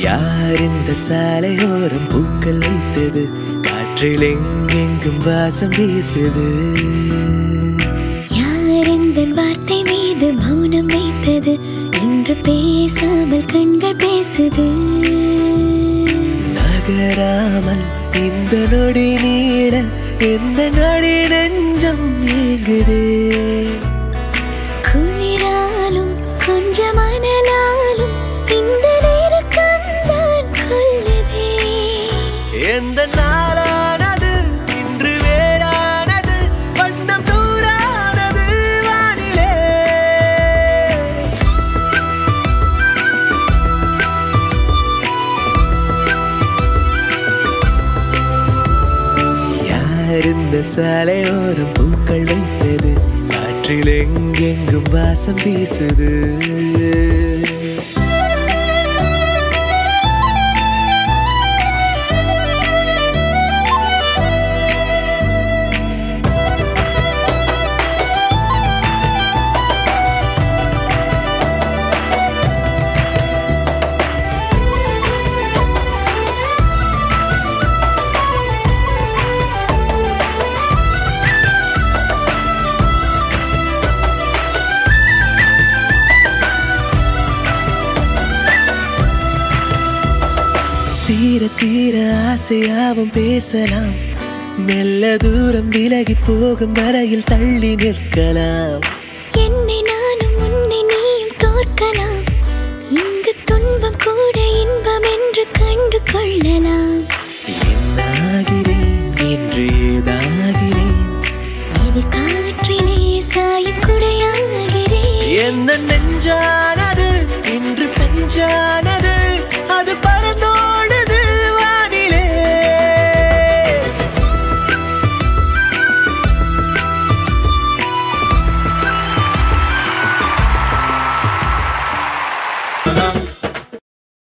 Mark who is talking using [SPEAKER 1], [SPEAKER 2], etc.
[SPEAKER 1] யார் இந்த சாலையோரம் பூக்கள் வைத்தது? காற்றில் எங்கெங்கும் வாசம் வீசுது.
[SPEAKER 2] யார் இந்த வார்த்தை மீது மௌனம் வைத்தது? இன்று பேசாமல் கண்கள் பேசுது.
[SPEAKER 1] நகராமல் இந்த நொடி நீட எந்த நொடி நெஞ்சம் ஏங்குதே.
[SPEAKER 2] குளிராலும் கொஞ்சம் அனலாலும் இந்த நேரக்கம் தான் கொல்லுதே.
[SPEAKER 1] எந்த நாளானது இன்று வேறானது, வண்ணம் நூறானது வானிலே. யார் இந்த சாலையோரம் பூக்கள் வைத்தது? காற்றில் எங்கெங்கும் வாசம் வீசுது. தீர தீர ஆசையாவும் பேசலாம், மெல்ல தூரம் விலகி போகும் வரையில் தள்ளி நிற்கலாம்.